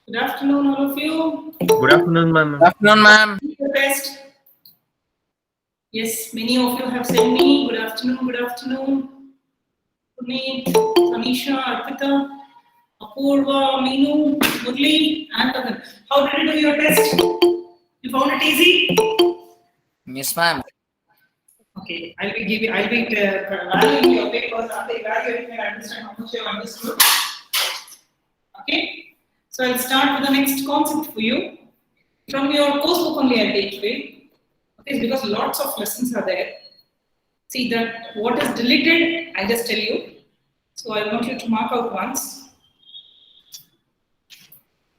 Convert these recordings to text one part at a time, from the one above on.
Good afternoon, all of you. Good afternoon, ma'am. Good afternoon, ma'am. Your best. Yes, many of you have sent me good afternoon, good afternoon. Puneet, Tanisha, Arpita, Apurva, Meenu, Murli, and Tagan. How did you do your test? You found it easy? Yes, ma'am. Okay, I'll be valuing your papers after evaluating and understand how much you have understood. Okay, so I'll start with the next concept for you. From your course book only I'll take today. Okay, because lots of lessons are there. See that what is deleted, I'll just tell you. So I want you to mark out once,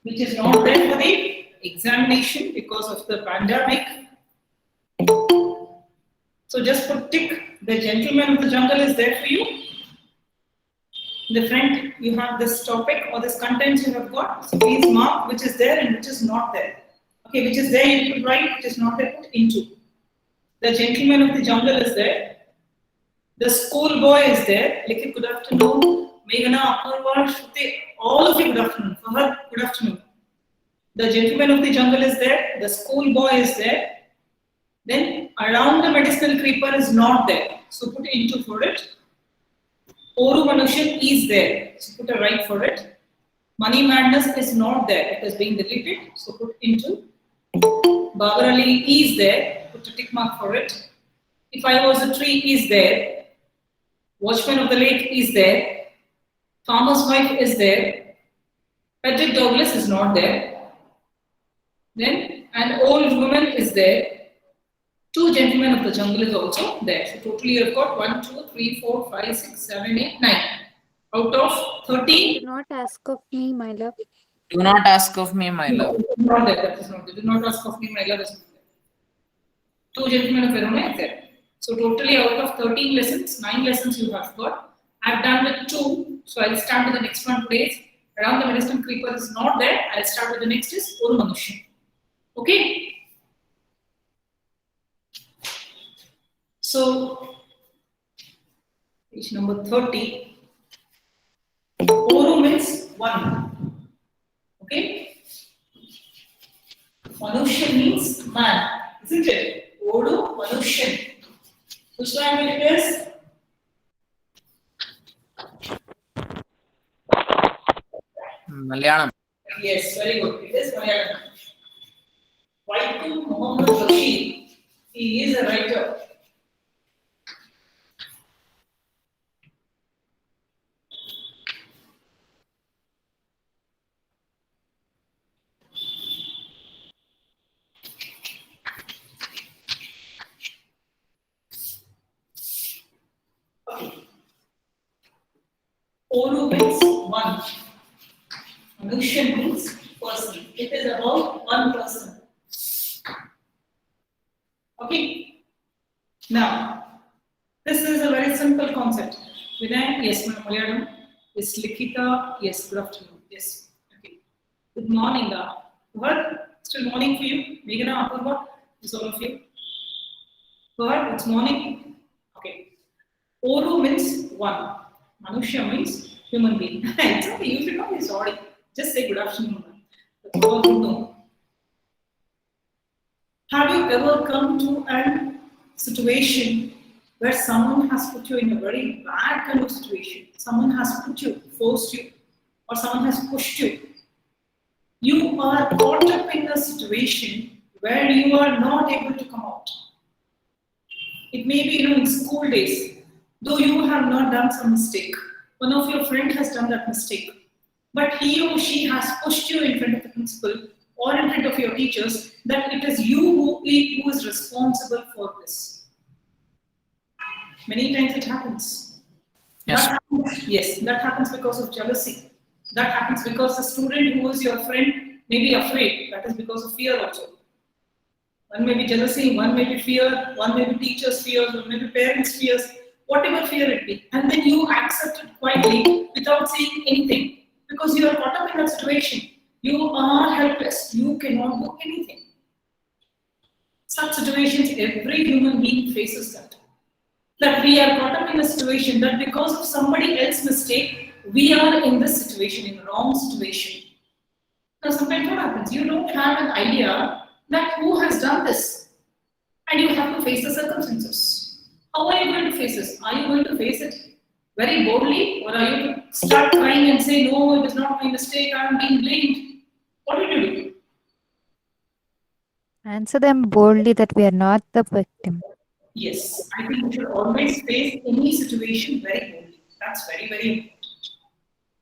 which is not there for the examination because of the pandemic. So just put tick. The gentleman of the jungle is there for you. In the front, you have this topic or this content you have got. So please mark which is there and which is not there. Okay, which is there you put right, which is not there put into. The gentleman of the jungle is there. The school boy is there. Likit, good afternoon. Meghana, Apurva, Shruti, all of you good afternoon. Fahad, good afternoon. The gentleman of the jungle is there. The school boy is there. Then around the medicinal creeper is not there. So put into for it. Oru Manushan is there. So put a right for it. Money madness is not there. It is being deleted. So put into. Babar Ali is there. Put a tick mark for it. If I was a tree is there. Watchman of the lake is there. Farmer's wife is there. Patrick Douglas is not there. Then an old woman is there. Two gentlemen of the jungle is also there. So totally you've got 1, 2, 3, 4, 5, 6, 7, 8, 9. Out of 13. Do not ask of me, my love. Do not ask of me, my love. Not there, that is not there. Do not ask of me, my love is not there. Two gentlemen of Verona is there. So totally out of 13 lessons, 9 lessons you have got. I've done with 2. So I'll start with the next one today. Around the medicinal creeper is not there. I'll start with the next is Oru Manushan. Okay? So, page number 30. Oru means 1. Okay? Manushan means man, isn't it? Oru Manushan. Which language it is? Malayalam. Yes, very good. It is Malayalam. Waitu Muhammad Rashid. He is a writer. Oru means 1. Manushan means person. It is about one person. Okay. Now, this is a very simple concept. Vinay, yes, Malayalam. Yes, Likita, yes, good afternoon. Yes. Okay. Good morning. What? Still morning for you? Meghana, Apurva, is all of you. What? It's morning. Okay. Oru means 1. Manusha means human being. It's okay, you should not be sorry. Just say good afternoon. That's all you know. Have you ever come to a situation where someone has put you in a very bad kind of situation? Someone has put you, forced you, or someone has pushed you. You are caught up in a situation where you are not able to come out. It may be in school days, though you have not done some mistake. One of your friend has done that mistake. But he or she has pushed you in front of the principal or in front of your teachers that it is you who is responsible for this. Many times it happens. Yes. Yes, that happens because of jealousy. That happens because the student who is your friend may be afraid. That is because of fear also. One may be jealousy, one may be fear, one may be teachers' fears, one may be parents' fears, whatever fear it be. And then you accept it quietly without saying anything. Because you are caught up in that situation. You are helpless. You cannot do anything. Such situations, every human being faces that. That we are caught up in a situation that because of somebody else's mistake, we are in this situation, in the wrong situation. Now, sometimes what happens? You don't have an idea that who has done this, and you have to face the circumstances. How are you going to face this? Are you going to face it very boldly, or are you going to start crying and say, "No, it is not my mistake. I am being blamed"? What will you do? Answer them boldly that we are not the victim. Yes, I think we should always face any situation very boldly. That's very, very important.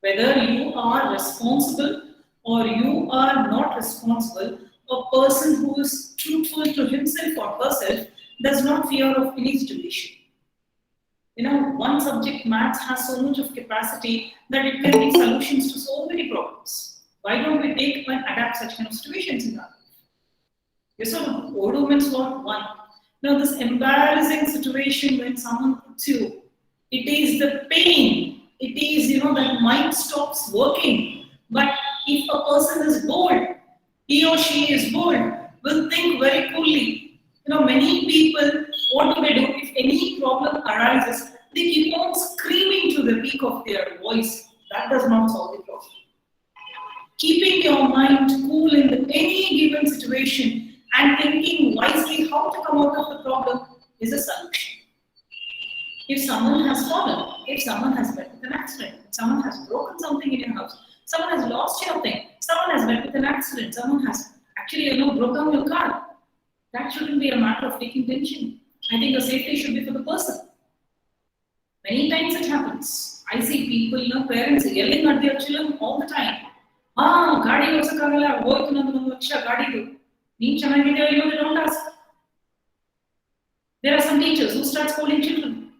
Whether you are responsible or you are not responsible, a person who is truthful to himself or herself does not fear of any situation. One subject math has so much of capacity that it can give solutions to so many problems. Why don't we take and adapt such kind of situations in our life? Yes or no? Old women's what? One. Now, this embarrassing situation when someone puts you, it is the pain. It is, that mind stops working. But if a person is bold, he or she is bold, will think very coolly. Many people, what do? If any problem arises, they keep on screaming to the peak of their voice. That does not solve the problem. Keeping your mind cool in any given situation and thinking wisely how to come out of the problem is a solution. If someone has fallen, if someone has met with an accident, if someone has broken something in your house, someone has lost your thing, someone has met with an accident, someone has actually broke down your car, that shouldn't be a matter of taking tension. I think the safety should be for the person. Many times it happens. I see people, parents yelling at their children all the time. Gadi osakagala, hoytunadu laksha gadi. They don't ask. There are some teachers who start scolding children.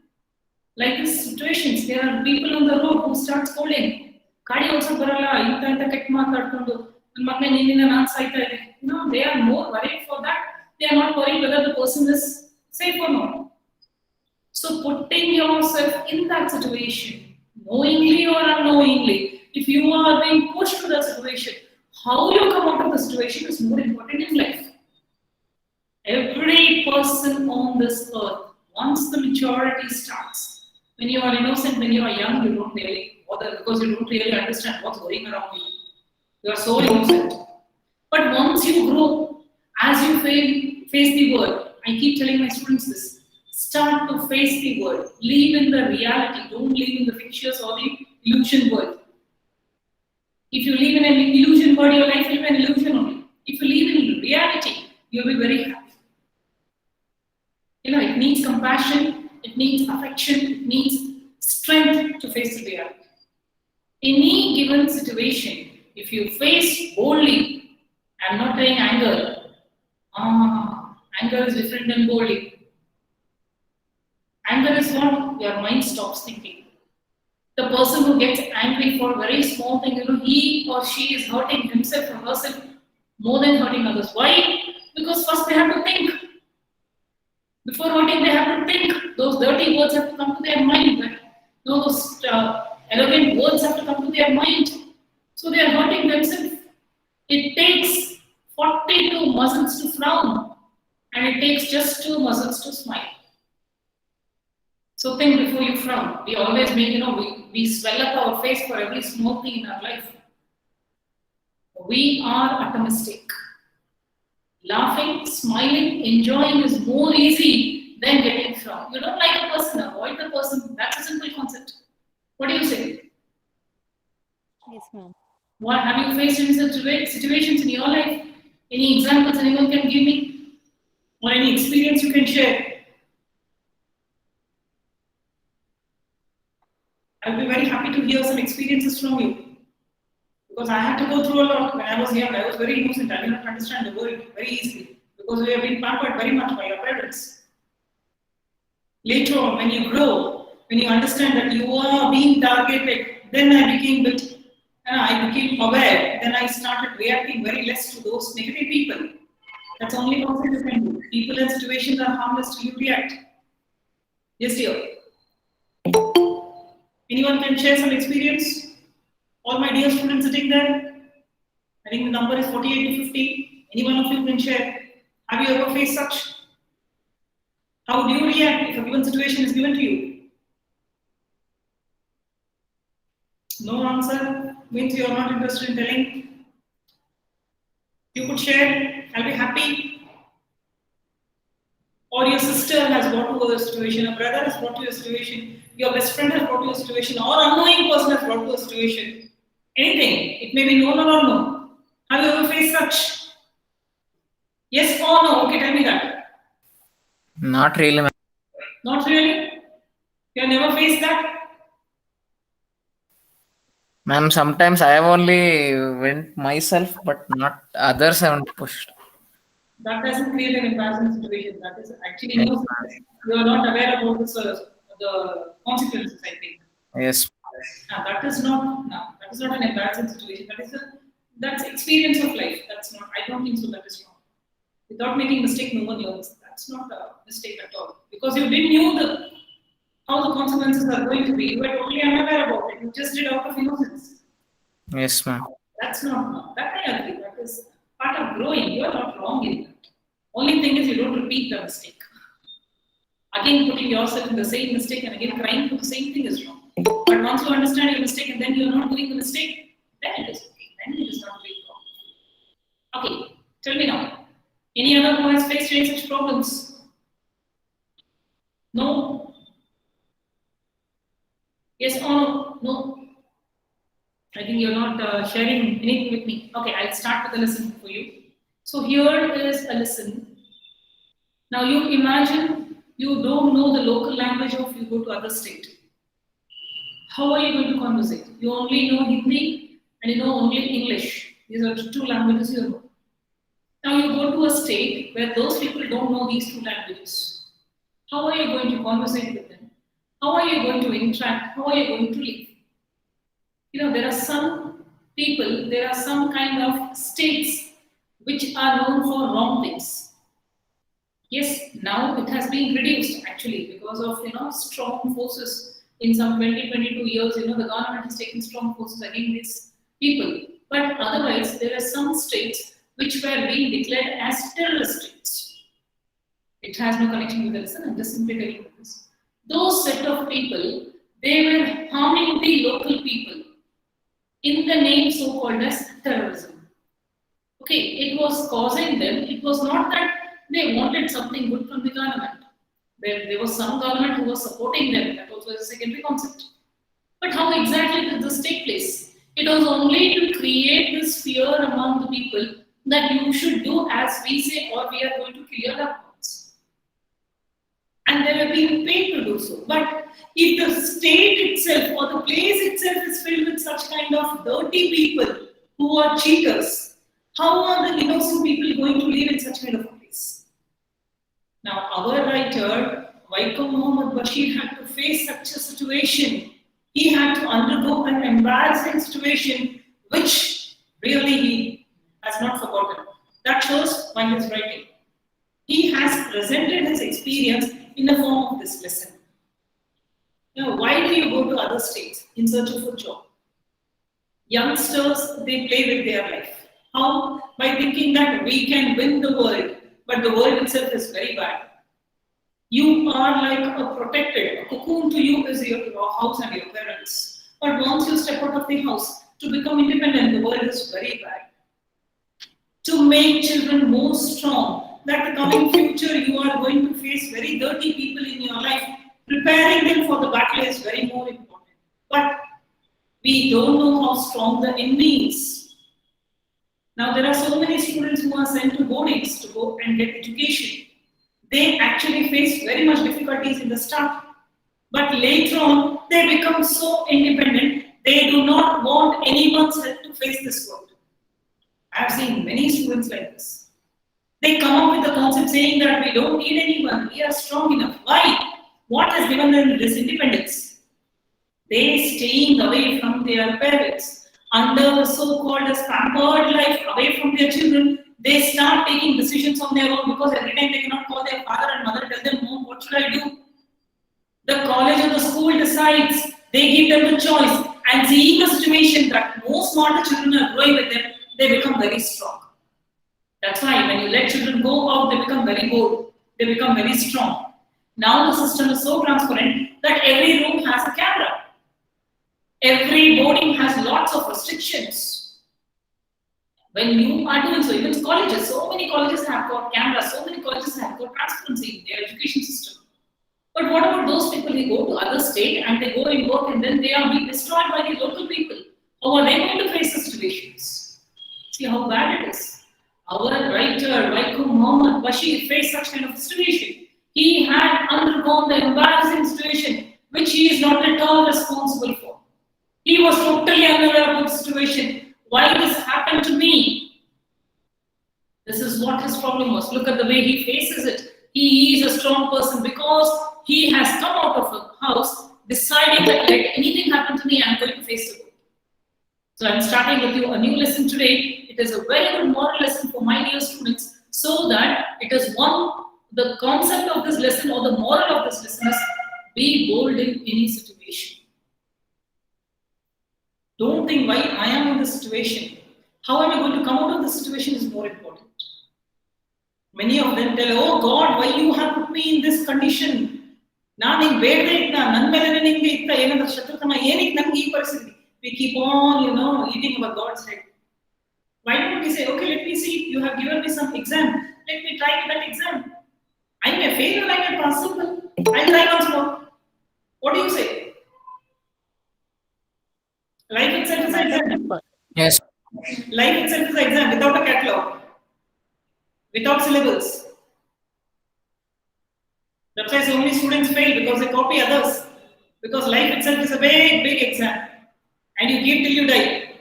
Like these situations, there are people on the road who start scolding. They are more worried for that. They are not worried whether the person is safe or not. So putting yourself in that situation, knowingly or unknowingly, if you are being pushed to the situation, how you come out of the situation is more important in life. Every person on this earth, once the maturity starts, when you are innocent, when you are young, you don't really bother because you don't really understand what's going around you. You are so innocent. But once you grow, as you face the world, I keep telling my students this, start to face the world. Live in the reality. Don't live in the fictitious or the illusion world. If you live in an illusion world, your life will be an illusion only. If you live in reality, you'll be very happy. It needs compassion, it needs affection, it needs strength to face the reality. Any given situation, if you face boldly, I'm not saying anger. Anger is different than boldly. Anger is what? Your mind stops thinking. The person who gets angry for a very small thing, he or she is hurting himself or herself more than hurting others. Why? Because first they have to think. Before hurting, they have to think. Those dirty words have to come to their mind. Right? Those elegant words have to come to their mind. So they are hurting themselves. It takes 42 muscles to frown, and it takes just 2 muscles to smile. So think before you frown. We always make, we swell up our face for every small thing in our life. We are at a mistake. Laughing, smiling, enjoying is more easy than getting frowned. You don't like a person, avoid the person. That's a simple concept. What do you say? Yes, ma'am. What have you faced in such situations in your life? Any examples anyone can give me? Or any experience you can share? I'll be very happy to hear some experiences from you. Because I had to go through a lot when I was young. I was very innocent. I did not understand the world very easily. Because we have been pampered very much by your parents. Later on, when you grow, when you understand that you are being targeted, then I became aware. Then I started reacting very less to those negative people. That's the only concept you can do. People and situations are harmless till you react. Yes, dear. Anyone can share some experience? All my dear students sitting there, I think the number is 48 to 50. Any one of you can share. Have you ever faced such? How do you react if a given situation is given to you? No answer means you are not interested in telling. You could share, I'll be happy. Or your sister has brought to a situation, a brother has brought to a situation, your best friend has brought to a situation, or unknowing person has brought to a situation. Anything. It may be known or unknown. Have you ever faced such? Yes or no? Okay, tell me that. Not really, ma'am. Not really? You have never faced that? Ma'am, sometimes I have only went myself, but not others haven't pushed. That doesn't create an embarrassing situation. That is actually Yes, no. You are not aware about the consequences, I think. yes, That is not no, that is not an embarrassing situation. That's experience of life. That's not. I don't think so. That is wrong. Without making mistake, no one learns. That's not a mistake at all. Because you didn't know how the consequences are going to be. You were totally unaware about it. You just did out of innocence. yes, ma'am. That's not no. That I agree. That is part of growing. You are not wrong in that. Only thing is you don't repeat the mistake. Again, putting yourself in the same mistake and again crying for the same thing is wrong. But once you understand your mistake and then you are not doing the mistake, then it is okay. Then it is not very wrong. Okay, tell me now. Any other who has faced any such problems? No? Yes or no? No. I think you're not sharing anything with me. Okay, I'll start with a lesson for you. So here is a lesson. Now you imagine you don't know the local language of you go to other state. How are you going to conversate? You only know Hindi and you know only English. These are the two languages you know. Now you go to a state where those people don't know these two languages. How are you going to conversate with them? How are you going to interact? How are you going to live? You know, there are some people, there are some kind of states which are known for wrong things. Yes, now it has been reduced actually because of strong forces in some 20-22 years. The government has taken strong forces against these people. But otherwise, there are some states which were being declared as terrorist states. It has no connection with the lesson. I'm just simply telling you this. Those set of people, they were harming the local people in the name so-called as terrorism. Okay, it was causing them. It was not that they wanted something good from the government. There was some government who was supporting them. That also is a secondary concept. But how exactly did this take place? It was only to create this fear among the people that you should do as we say or we are going to kill your loved ones. And they were being paid to do so. But if the state itself or the place itself is filled with such kind of dirty people who are cheaters, how are the innocent people going to live in such kind of a place? Now, our writer, Vaikom Muhammad Bashir, had to face such a situation. He had to undergo an embarrassing situation, which really he has not forgotten. That shows by his writing. He has presented his experience in the form of this lesson. Now, why do you go to other states in search of a job? Youngsters, they play with their life. How? By thinking that we can win the world, but the world itself is very bad. You are like a protected, a cocoon to you is your house and your parents. But once you step out of the house to become independent, the world is very bad. To make children more strong, that the coming future you are going to face very dirty people in your life, preparing them for the battle is very more important. But we don't know how strong the enemy is. Now there are so many students who are sent to boardings to go and get education. They actually face very much difficulties in the start. But later on, they become so independent, they do not want anyone's help to face this world. I have seen many students like this. They come up with the concept saying that we don't need anyone, we are strong enough. Why? What has given them this independence? They staying away from their parents, under the so-called as pampered life, away from their children. They start taking decisions on their own because every time they cannot call their father and mother, tell them, Mom, what should I do? The college or the school decides, they give them the choice, and seeing the situation that most smarter children are growing with them, they become very strong. That's why when you let children go out, they become very bold, they become very strong. Now the system is so transparent that every room has a camera. Every boarding has lots of restrictions. When you are doing so, even colleges, so many colleges have got cameras, so many colleges have got transparency in their education system. But what about those people who go to other state and they go and work and then they are being destroyed by the local people? How are they going to face the situations? See how bad it is. Our writer, Waikum Muhammad Bashir, faced such kind of situation. He had undergone the embarrassing situation which he is not at all responsible for. He was totally unaware of the situation. Why this happened to me? This is what his problem was. Look at the way he faces it. He is a strong person because he has come out of a house deciding that let anything happen to me, I'm going to face the world. So I'm starting with you a new lesson today. It is a very good moral lesson for my dear students, so that it is the concept of this lesson or the moral of this lesson is be bold in any situation. Don't think why I am in this situation. How am I going to come out of this situation is more important. Many of them tell, oh God, why you have put me in this condition? We keep on, eating our God's head. Why don't we say, okay, let me see, you have given me some exam. Let me try that exam. I may fail or I may pass. Simple. I'll try once more. What do you say? Life itself is an exam. Yes. Life itself is an exam without a catalog, without syllabus. That's why so many students fail because they copy others. Because life itself is a big, big exam. And you give till you die.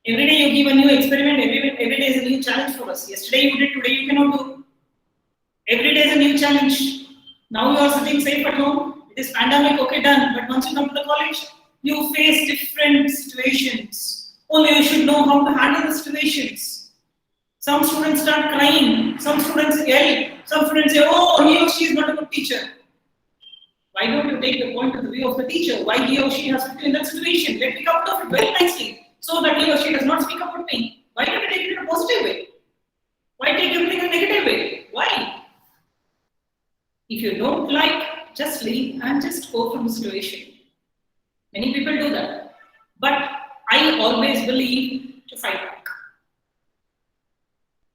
Every day you give a new experiment, every day is a new challenge for us. Yesterday you did, today you cannot do. Every day is a new challenge. Now you are sitting safe at home. It is pandemic, okay, done. But once you come to the college, you face different situations. Only you should know how to handle the situations. Some students start crying. Some students yell. Some students say, oh, he or she is not a good teacher. Why don't you take the point of view of the teacher? Why he or she has put you in that situation? Let me come out of it very nicely so that he or she does not speak about me. Why don't you take it in a positive way? Why take everything in a negative way? Why? If you don't like, just leave and just go from the situation. Many people do that. But I always believe to fight back.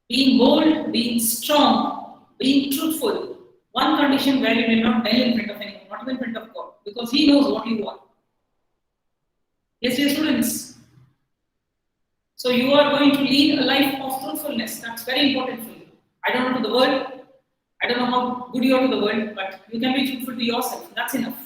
Being bold, being strong, being truthful. One condition where you will not kneel in front of anyone, not even in front of God, because He knows what you want. Yes, dear students. So you are going to lead a life of truthfulness. That's very important for you. I don't know to the world. I don't know how good you are to the world, but you can be truthful to yourself. That's enough.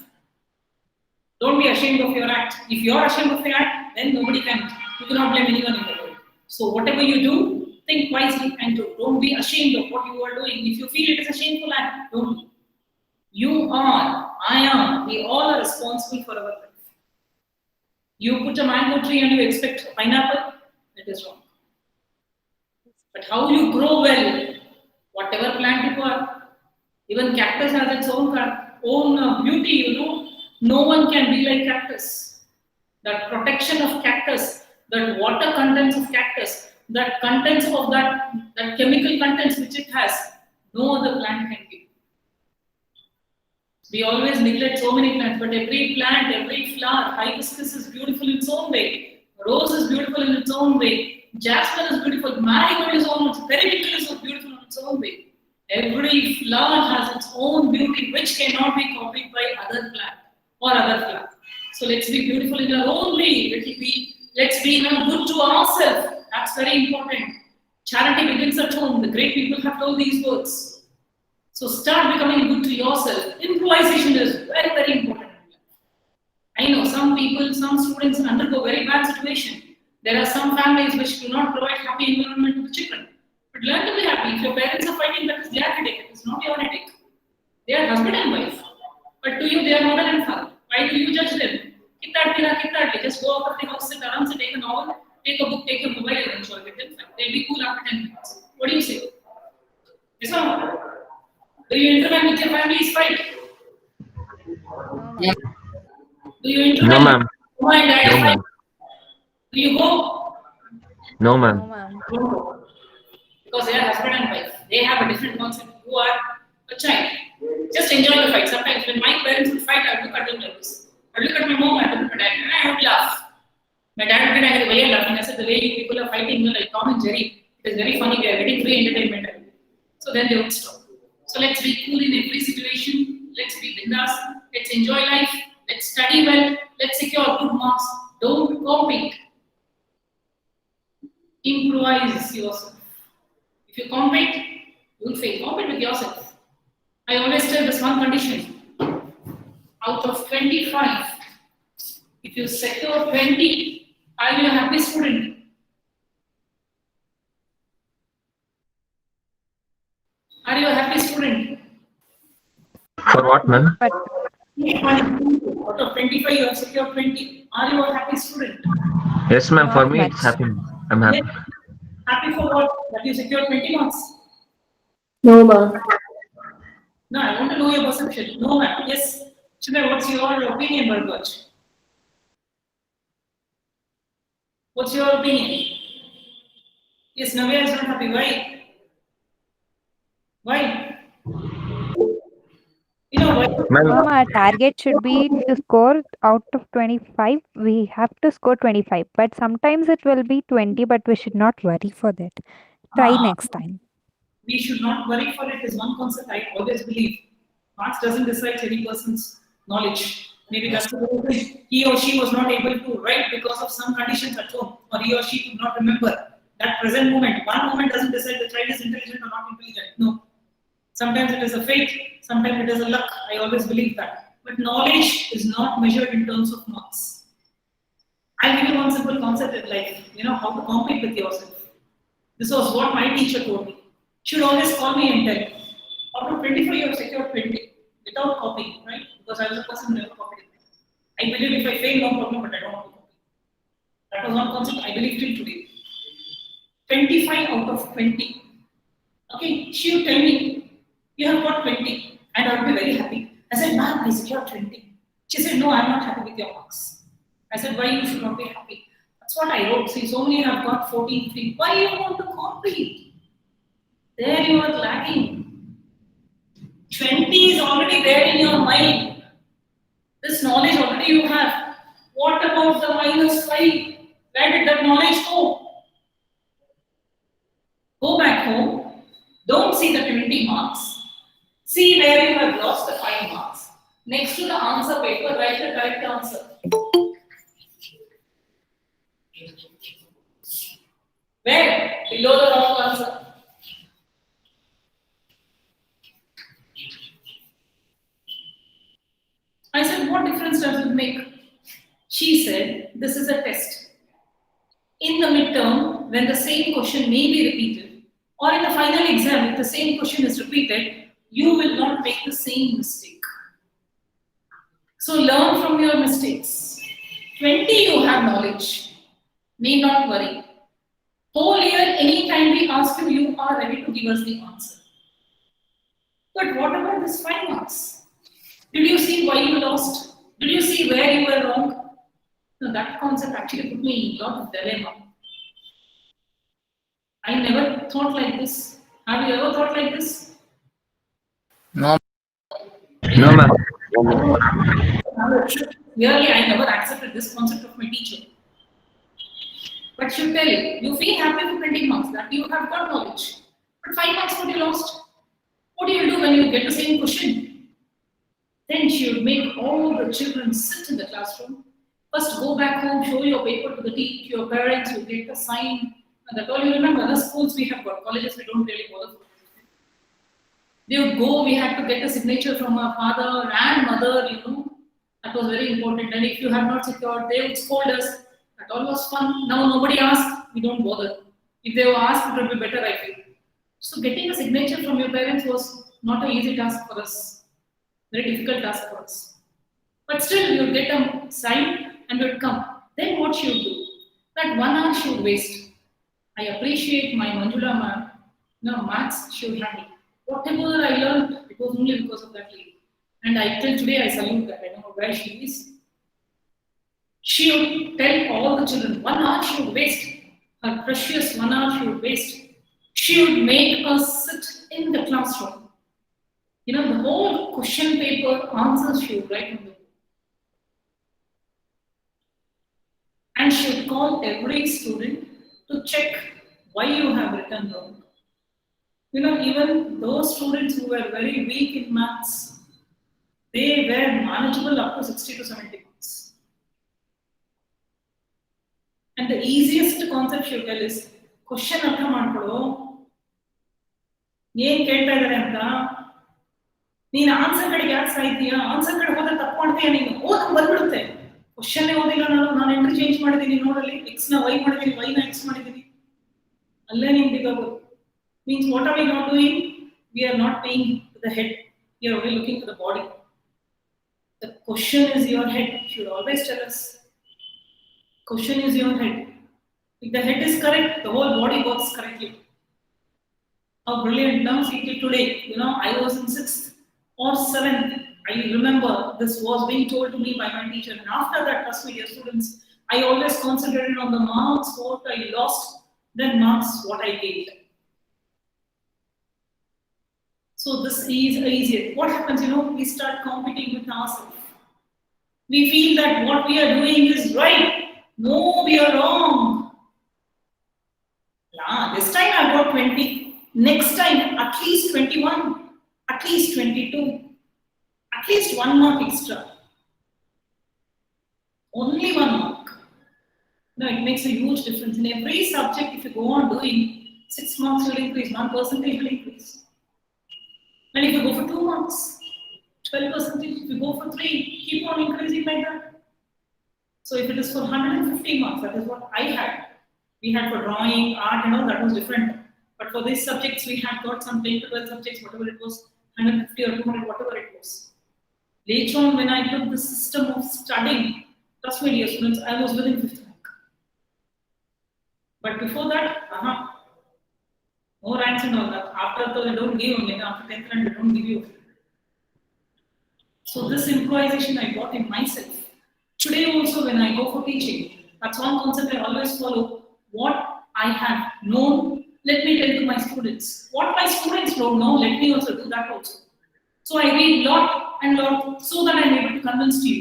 Don't be ashamed of your act. If you are ashamed of your act, then nobody can. You cannot blame anyone in the world. So whatever you do, think wisely and do. Don't be ashamed of what you are doing. If you feel it is a shameful act, don't do. You are, I am, we all are responsible for our life. You put a mango tree and you expect a pineapple, it is wrong. But how you grow well, whatever plant you are, even cactus has its own beauty, No one can be like cactus. That protection of cactus, that water contents of cactus, that contents of that chemical contents which it has, no other plant can give. We always neglect so many plants, but every plant, every flower, hibiscus is beautiful in its own way, rose is beautiful in its own way, jasmine is beautiful, marigold is beautiful, periwinkle is beautiful in its own way. Every flower has its own beauty which cannot be copied by other plant or other flower. So let's be beautiful in our own way. Let's be good to ourselves. That's very important. Charity begins at home. The great people have told these words. So start becoming good to yourself. Improvisation is very, very important. I know some people, some students undergo very bad situation. There are some families which do not provide happy environment to the children. But learn to be happy. If your parents are fighting, that is their headache. It is not your headache. They are husband and wife. But to you, they are mother and father. Why do you judge them? Just go out of the house, sit around, take a novel, take a book, take your mobile, and enjoy it. They'll be cool after 10 minutes. What do you say? Yes or no? Do you intervene with your family's fight? Yeah. Do you intervene? No, ma'am. Mama and dad No, fight? ma'am. Do you go? No, No, ma'am. ma'am. Because they are husband and wife. They have a different concept. You are a child. Just enjoy the fight. Sometimes when my parents would fight, I would look at them like this. I would look at my mom, I would look at my dad, and I would laugh. My dad would get angry, why are you laughing? I said, the way you people are fighting, like Tom and Jerry, it is very funny, we are getting free entertainment. So then they would stop. So let's be cool in every situation, let's be bindas, let's enjoy life, let's study well, let's secure good marks, don't compete. Improvise yourself. If you compete, you will fail. Compete with yourself. I always tell this one condition. Out of 25, if you secure 20, are you a happy student? Are you a happy student? For what, ma'am? But Out of 25, you have secured 20. Are you a happy student? Yes, ma'am. For Not me, much. it's happy. I'm happy. Yes. Happy for what? That you secured 20 marks? No, ma'am. No, I want to know your perception. No, ma'am. Yes. Chinmay, what's your opinion, Bharadwaj? What's your opinion? Yes, Navya is not happy. Why? Why? You know why? Ma'am, Our target should be to score out of 25. We have to score 25, but sometimes it will be 20, but we should not worry for that. Try next time. We should not worry for it is one concept I always believe. Marks doesn't decide any person's knowledge. Maybe that's the reason he or she was not able to write because of some conditions at home, or he or she could not remember that present moment. One moment doesn't decide the child is intelligent or not intelligent. No. Sometimes it is a fate, sometimes it is a luck. I always believe that. But knowledge is not measured in terms of marks. I'll give you one simple concept in life, how to compete with yourself. This was what my teacher told me. She would always call me and tell me, out of 24, you have secured 20 without copying, right? Because I was a person who never copied. I believe if I fail, no problem, but I don't want to copy. That was one concept I believe till today. 25 out of 20. Okay, she would tell me, you have got 20, and I would be very happy. I said, ma'am, I secured 20. She said, no, I'm not happy with your marks. I said, why you should not be happy? That's what I wrote. See, so many have got 14 free. Why you want to compete? There you are lacking. 20 is already there in your mind. This knowledge already you have. What about the -5? Where did that knowledge go? Go back home. Don't see the 20 marks. See where you have lost the 5 marks. Next to the answer paper, write the correct answer. Where? Below the wrong answer. I said, what difference does it make? She said, this is a test. In the midterm, when the same question may be repeated, or in the final exam, if the same question is repeated, you will not make the same mistake. So learn from your mistakes. 20, you have knowledge. Need not worry. Whole year, anytime we ask you, you are ready to give us the answer. But what about this 5 marks? Did you see why you lost? Did you see where you were wrong? No, that concept actually put me in a lot of dilemma. I never thought like this. Have you ever thought like this? No, no, ma'am. Really, I never accepted this concept of my teacher. But she'll tell you feel happy with 20 marks, that you have got knowledge. But 5 marks, what you lost? What do you do when you get the same question? Then she would make all the children sit in the classroom. First, go back home, show your paper to your parents, you get the sign. And that's all you remember. The schools we have got, colleges we don't really bother. They would go, we had to get a signature from our father and mother, That was very important. And if you have not secured, they would scold us. That all was fun. Now nobody asks, we don't bother. If they were asked, it would be better, I feel. So getting a signature from your parents was not an easy task for us. Very difficult task for us. But still, you would get a sign and it would come. Then what she would do? That 1 hour she would waste. I appreciate my Manjula ma'am. Maths she would handle. Whatever I learned, it was only because of that lady. And till today I salute that. I don't know where she is. She would tell all the children, 1 hour she would waste. Her precious 1 hour she would waste. She would make us sit in the classroom. The whole question paper answers she would write on the book. and should call every student to check why you have written wrong. You know, even those students who were very weak in maths, they were manageable up to 60 to 70 marks. And the easiest concept you tell is question ಅರ್ಥ ಮಾಡ್ಕೊಳ್ಳೋ ಏನ್ ಕೇಳ್ತಾ ಇದ್ದಾರೆ ಅಂತ ನೀನ್ answer ಕಡೆಗೆ ಯಾಕೆ ಸಾಯ್ತೀಯಾ answer ಕಡೆ ಹೋದ್ರೆ ತಪ್ಪು ಮಾಡ್ತೀಯ ನೀನು ಓದ್ ಬಂದ್ಬಿಡುತ್ತೆ ಕ್ವಶನ್ ಓದಿಲ್ಲ ನಾನು ಎಂಟ್ರಿ ಚೇಂಜ್ ಮಾಡಿದ್ದೀನಿ ನೋಡಲ್ಲಿ ಎಕ್ಸ್ ನ ವೈ ಮಾಡಿದ್ದೀನಿ ವೈ ನ ಎಕ್ಸ್ ಮಾಡಿದ್ದೀನಿ ಅಲ್ಲೇ ನಿನ್ ಬಿದ್ದೋಗೋದು means what are we not doing? We are not paying to the head. We are only looking for the body. The question is your head. You should always tell us. Question is your head. If the head is correct, the whole body works correctly. How brilliant now see till today. You know, I was in 6th or 7th. I remember this was being told to me by my teacher. And after that, trust me, dear students, I always concentrated on the marks, what I lost, then marks, what I gained. So this is easier. What happens, you know, we start competing with ourselves. We feel that what we are doing is right. No, we are wrong. Yeah, this time I got 20. Next time, at least 21, at least 22, at least 1 mark extra. Only 1 mark. No, it makes a huge difference. In every subject, if you go on doing, 6 marks will increase, 1% will increase. And if you go for 2 marks, 12%, if you go for 3, keep on increasing like that. So if it is for 150 marks, that is what I had. We had for drawing, art and all, that was different. But for these subjects, we had got some 10 to 12 subjects, whatever it was, 150 or 200, whatever it was. Later on, when I took the system of studying, trust me, dear students, I was within 5th rank. But before that, no ranks and all that. After that, they don't give only. After 10th rank, they don't give you. So this improvisation I got in myself. Today also, when I go for teaching, that's one concept I always follow. What I have known, let me tell to my students. What my students don't know, let me also do that also. So I read lot and lot so that I'm able to convince you.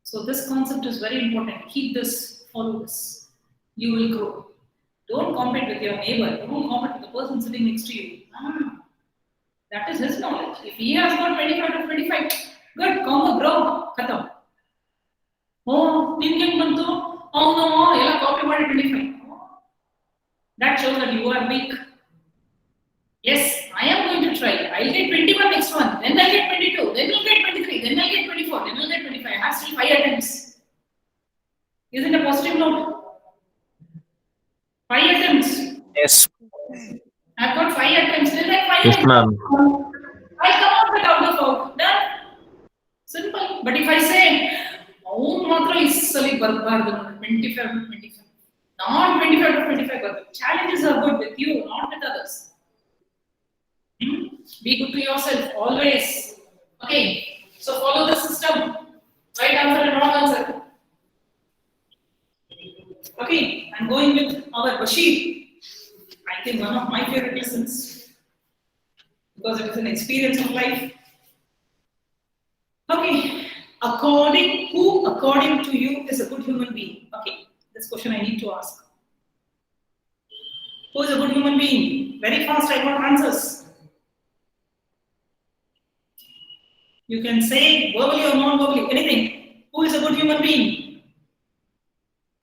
So this concept is very important. Keep this, follow this. You will grow. Don't compete with your neighbor. Don't compete with the person sitting next to you. That is his knowledge. If he has got 25 to 25, good, combo, bro, khatam. Oh, thinking bantu, oh no, yella copy madi 25. That shows that you are weak. Yes, I am going to try. I'll get 21 next one, then I'll get 22, then you'll get 23, then I'll get 24, then you'll get 25. I have still 5 attempts. Isn't a positive note? 5 attempts. Yes. I've got 5 attempts. Then like 5 Yes, attempts. ma'am. I'll come out with out of out. Done. Simple. But if I say, oh, matra is sali barbardu 25 to 25. Not 25 to 25 barbardu. Challenges are good with you, not with others. Be good to yourself always. Okay. So follow the system. Right answer and wrong answer. Okay, I'm going with our Bashir. I think one of my favorite lessons because it is an experience of life. Okay, according to you is a good human being? Okay, this question I need to ask. Who is a good human being? Very fast, I got answers. You can say verbally or non-verbally, anything. Who is a good human being?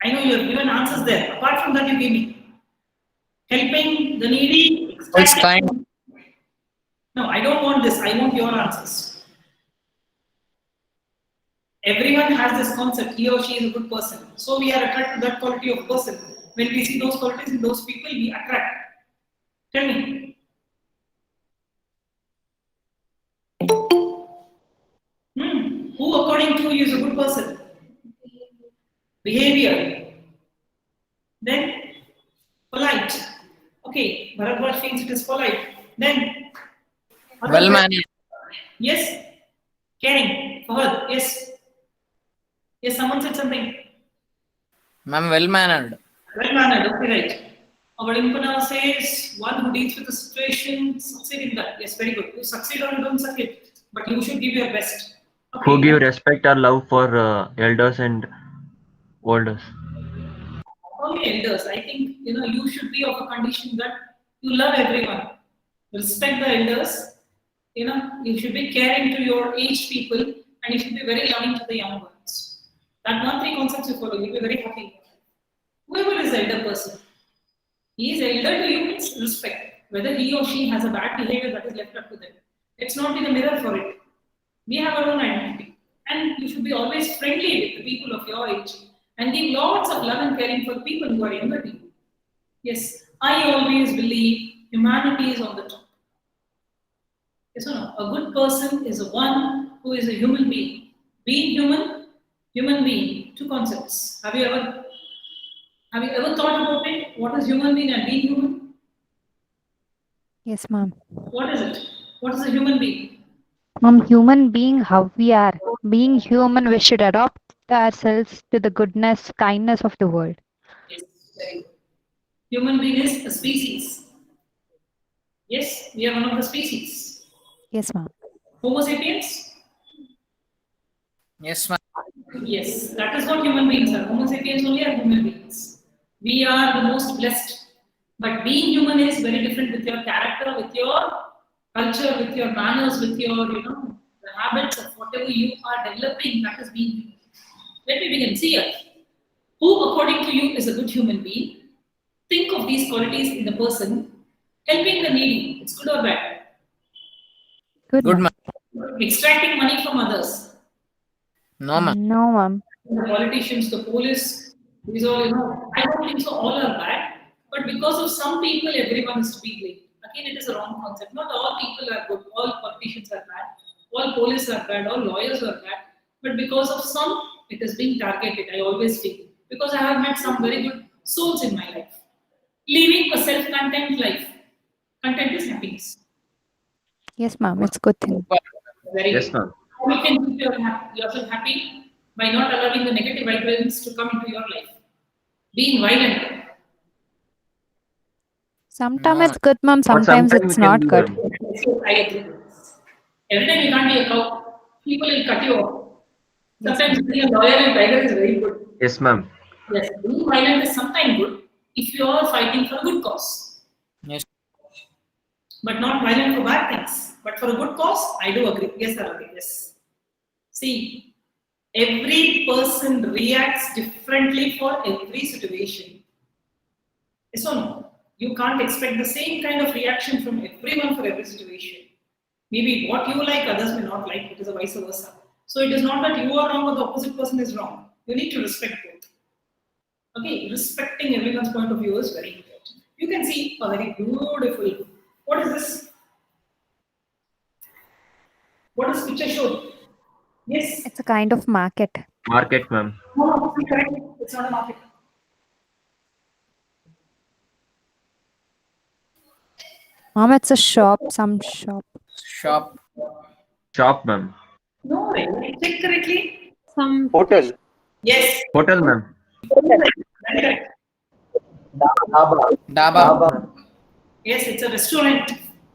I know you have given answers there. Apart from that, you gave me helping the needy. It's kind. No, I don't want this. I want your answers. Everyone has this concept. He or she is a good person. So we are attracted to that quality of person. When we see those qualities in those people, we attract. Tell me. Who, according to you, is a good person? Behavior. Then polite. Okay, Bharadwaj thinks it is polite. Then Well mannered. Yes. Caring. Fahad. Yes. Yes, someone said something. Ma'am, well mannered. Well mannered. Okay, right. Our Impana says one who deals with the situation, succeed in that. Yes, very good. You succeed or you don't succeed, but you should give your best. Okay. Who give respect or love for elders and Oldest. Only elders. I think you should be of a condition that you love everyone, respect the elders. You should be caring to your aged people, and you should be very loving to the young ones. That one three concepts you follow, you'll be very happy. Whoever is the elder person, he is elder to you means respect. Whether he or she has a bad behavior, that is left up to them. Let's not be the mirror for it. We have our own identity, and you should be always friendly with the people of your age and give lots of love and caring for the people who are younger than you. Yes, I always believe humanity is on the top. Yes or no? A good person is one who is a human being. Being human being, two concepts. Have you ever thought about it? What is human being and being human? Yes, ma'am. What is it? What is a human being? Ma'am, human being, how we are. Being human, we should adopt ourselves to the goodness, kindness of the world. Yes, very good. Human being is a species. Yes, we are one of the species. Yes, ma'am. Homo sapiens? Yes, ma'am. Yes, that is what human beings are. Homo sapiens only are human beings. We are the most blessed. But being human is very different with your character, with your culture, with your manners, with your, the habits of whatever you are developing, that is being human. Let me begin. See here. Who, according to you, is a good human being? Think of these qualities in the person. Helping the needy. It's good or bad? Good, Good, ma'am. ma'am. Extracting money from others. No, ma'am. No, ma'am. The politicians, the police, these all, I don't think so all are bad. But because of some people, everyone is to be blamed. Again, it is a wrong concept. Not all people are good. All politicians are bad. All police are bad. All lawyers are bad. But because of some, it is being targeted. I always feel. Because I have met some very good souls in my life. Living a self-content life. Content is happiness. Yes, ma'am. It's good thing. Very Yes, good. ma'am. You can keep yourself happy by not allowing the negative vibrations to come into your life. Being violent. Sometimes No, it's good, ma'am. Or Sometimes sometime it's we can not be, good. I agree. Every time you can't be a cow, people will cut you off. Yes, Sometimes being a lawyer and tiger is very good. Yes, ma'am. Yes, being violent is sometimes good if you are fighting for a good cause. yes. But not violent for bad things. But for a good cause, I do agree. Yes, I agree. Yes. See, every person reacts differently for every situation. Yes or no? You can't expect the same kind of reaction from everyone for every situation. Maybe what you like, others may not like. It is a vice versa. So it is not that you are wrong or the opposite person is wrong. You need to respect both. Okay, respecting everyone's point of view is very important. You can see a very beautiful. What is this? What does picture show? Yes. It's a kind of market. Market, ma'am. No, it's correct. It's not a market. Mom, it's a shop. Some shop. Shop. Shop, ma'am. No, right? Check correctly. Some Hotel. Yes. Hotel, ma'am. Very correct. Daba. Yes, it's a restaurant.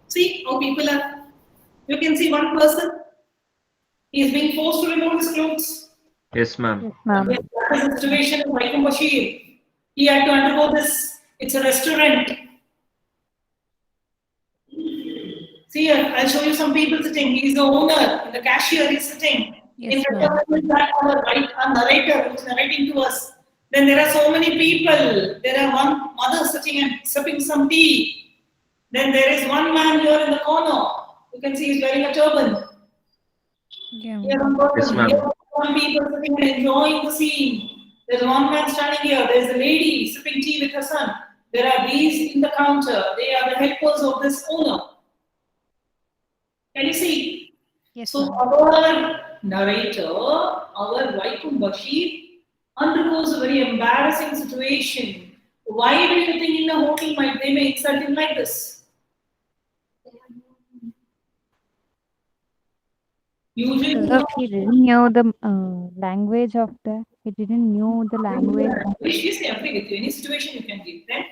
See how people are. You can see one person. He is being forced to remove his clothes. Yes, ma'am. Yes, ma'am. Yes, that is the situation of Vaikom Bashir. He had to undergo this. It's a restaurant. See here, I'll show you some people sitting. He is the owner, the cashier is sitting. Yes, In front ma'am. of us is that our right, a narrator who is narrating to us. Then there are so many people. There are one mother sitting and sipping some tea. Then there is one man here in the corner. You can see he's wearing a turban. Yeah. Here one person. Yes, ma'am. Here one people sitting and enjoying the scene. There's one man standing here. There's a lady sipping tea with her son. There are these in the counter. They are the helpers of this owner. Can you see? Yes, So ma'am. our narrator, our Vaikom Bashir, undergoes a very embarrassing situation. Why do you think in a hotel they may insult him like this? Usually, Because he didn't know the language of the. He didn't know the language. She's agree with you. Any situation you can give them.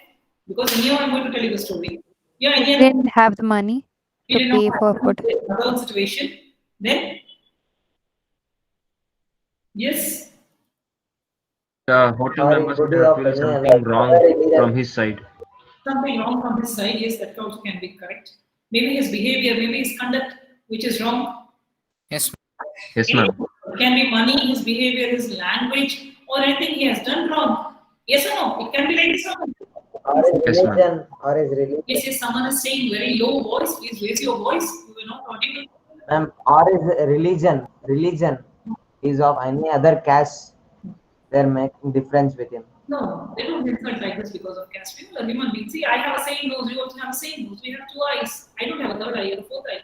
Because anyhow, I'm going to tell you the story. Yeah, He again, didn't have the money we to did not pay for food. have another situation. Then, yes, The hotel or in members good would have of feel any something other wrong religion. from his side. Something wrong from his side, yes, that also can be correct. Maybe his behavior, maybe his conduct, which is wrong. Yes. Yes, ma'am. It can be money, his behavior, his language, or anything he has done wrong. Yes or no? It can be like this. Or his Yes, ma'am. religion, or his religion. Yes, someone is saying very low voice, please raise your voice. You are not audible. Ma'am, or his religion is of any other caste, they're making difference with him. No, they don't insult like this because of caste. People are human beings. See, I have a same nose, you also have a same nose. We have two eyes. I don't have a third eye or a fourth eye.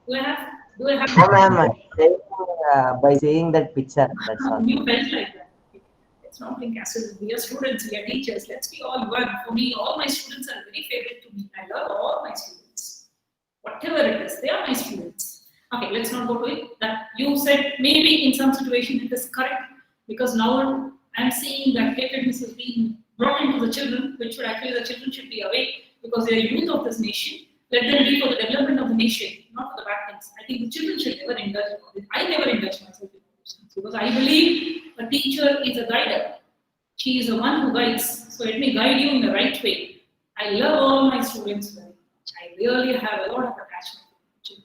Do I have? No, ma'am, by saying that picture, that's all. You felt like that. It's not like caste. We are students, we are teachers. Let's be all one. For me, all my students are very favorite to me. I love all my students. Whatever it is, they are my students. Okay, let's not go to it. That you said maybe in some situation it is correct because now I'm seeing that hatredness is being brought into the children, which should actually the children should be away because they are youth of this nation. Let them be for the development of the nation, not for the bad things. I think the children should never indulge in all this. I never indulge myself in all those things because I believe a teacher is a guider. She is the one who guides. So let me guide you in the right way. I love all my students very much. I really have a lot of attachment to them.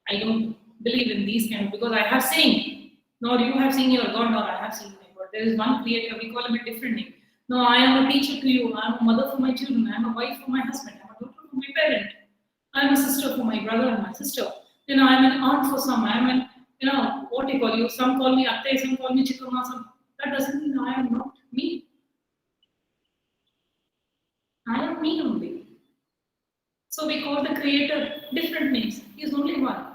I don't believe in these kind of because I have seen, nor you have seen your God, nor I have seen my God. There is one creator, we call him a different name. No, I am a teacher to you, I am a mother for my children, I am a wife for my husband, I am a daughter for my parent, I am a sister for my brother and my sister. I am an aunt for some, I am an, what do you call you? Some call me Atte, some call me Chikama, some. That doesn't mean I am not me. I am me only. So we call the creator different names. He is only one.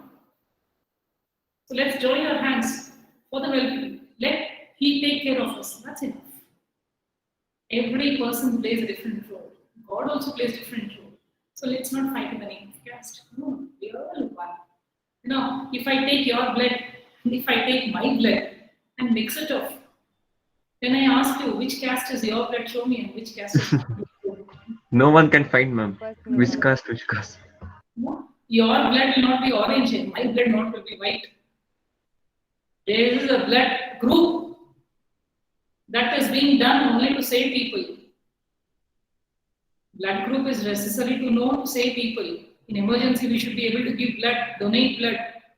So let's join our hands for the well-being. Let he take care of us. That's enough. Every person plays a different role. God also plays a different role. So let's not fight in the name of caste. No, we are all one. If I take your blood, and if I take my blood and mix it up, then I ask you, which caste is your blood? Show me, and which caste is your blood? No one can find, ma'am. First, Which caste, which caste? No, your blood will not be orange and my blood not will be white. There is a blood group that is being done only to save people. Blood group is necessary to know to save people. In emergency, we should be able to give blood, donate blood.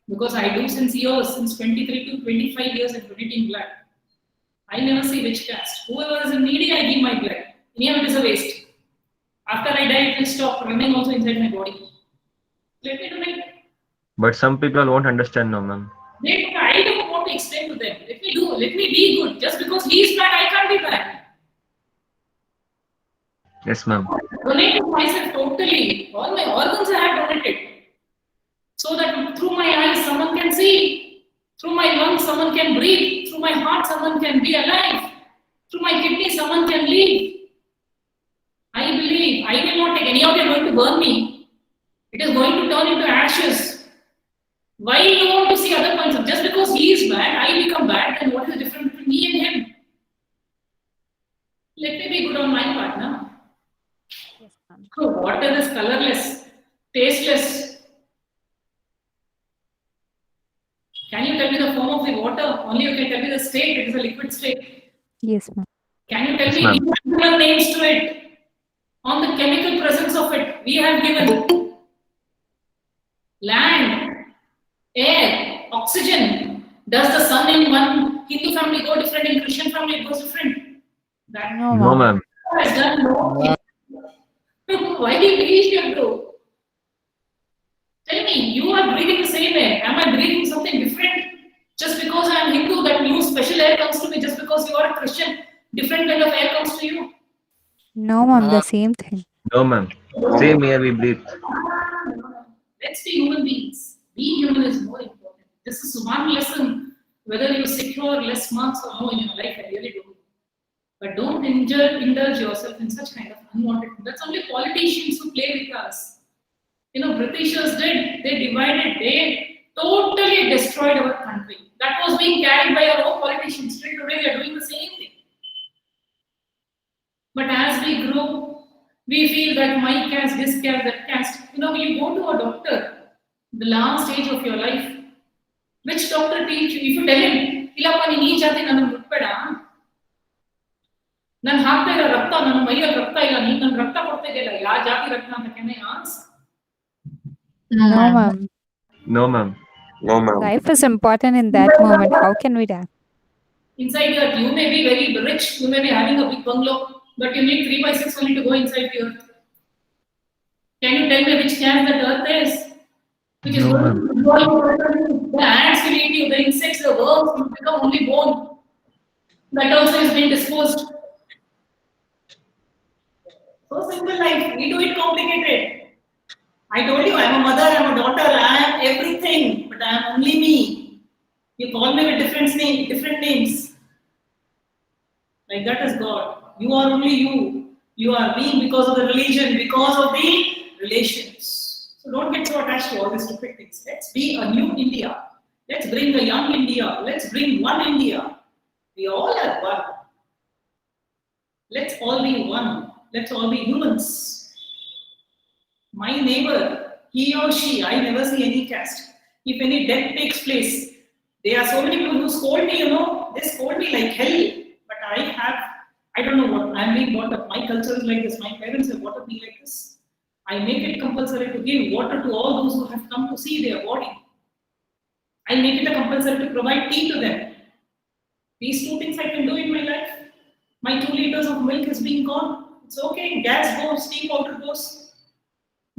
Because I do since years, since 23 to 25 years of donating blood. I never see which caste. Whoever is in needy, I give my blood. Any of it is a waste. After I die, it will stop running also inside my body. Let me donate. But some people won't understand, no, ma'am. I don't want to explain to them. Let me be good. Just because he is bad, I can't be bad. Yes, ma'am. Donated myself totally. All my organs I have donated. So that through my eyes someone can see. Through my lungs someone can breathe. Through my heart someone can be alive. Through my kidney someone can live. I believe. I will not take any of you are going to burn me. It is going to turn into ashes. Why do you want to see other points of? Just because he is bad, I become bad, then what is the difference between me and him? Let me be good on my part now. yes, ma'am. So water is colorless, tasteless. Can you tell me the form of the water? Only you can tell me the state. It is a liquid state. Yes, ma'am. Can you tell Yes, me ma'am. individual names to it? On the chemical presence of it, we have given land, air, oxygen. Does the sun in one Hindu family go different, in Christian family it goes different? That No, No, ma'am. ma'am. has done no. Why do you believe you do? Tell me, you are breathing the same air. Am I breathing something different? Just because I am Hindu, that new special air comes to me. Just because you are a Christian, different kind of air comes to you. No, ma'am. The same thing. No, ma'am. Same air we breathe. Let's be human beings. Being human is more important. This is one lesson. Whether you secure less marks or no in your life, I really don't. But don't indulge yourself in such kind of unwanted. That's only politicians who play with us. Britishers did. They divided. They totally destroyed our country. That was being carried by our own politicians. Still today, they are doing the same thing. But as we grow, we feel that my caste, this caste, that caste. You go to a doctor, the last stage of your life. Which doctor teach you? If you tell him, Ilapani nee jati nanu mutpeda, ನನ್ನ ಹಾಕ್ತಾ ಇರೋ ರಕ್ತ ನನ್ನ ಮೈಯಲ್ಲಿ ರಕ್ತ ಇಲ್ಲ, ನೀನ್ ನನ್ನ ರಕ್ತ ಕೊಡ್ತಾ ಇದೆಯಲ್ಲ, ಯಾವ ಜಾತಿ ರಕ್ತ ಅಂತ can I ask? No, ma'am. No, ma'am. No, ma'am. Life is important in that moment. How can we die? Inside the earth, you may be very rich, you may be having a big bungalow, but you need 3/6 only to go inside the earth. Can you tell me which can that earth is? Which is No, ma'am. the ants will eat you, the insects, the worms will become only bone. That also is being disposed. So simple life, we do it complicated. I told you, I am a mother, I am a daughter, I am everything, but I am only me. You call me with different names. Like that is God. You are only you. You are being because of the religion, because of the relations. So don't get so attached to all these stupid things. Let's be a new India. Let's bring a young India. Let's bring one India. We all are one. Let's all be one. Let's all be humans. My neighbor, he or she, I never see any caste. If any death takes place, there are so many people who scold me, they scold me like hell. But I don't know what, I'm being brought up. My culture is like this. My parents have brought up me like this. I make it compulsory to give water to all those who have come to see their body. I make it a compulsory to provide tea to them. These two things I can do in my life. My 2 liters of milk is being gone. It's okay. Gas goes, steam powder goes.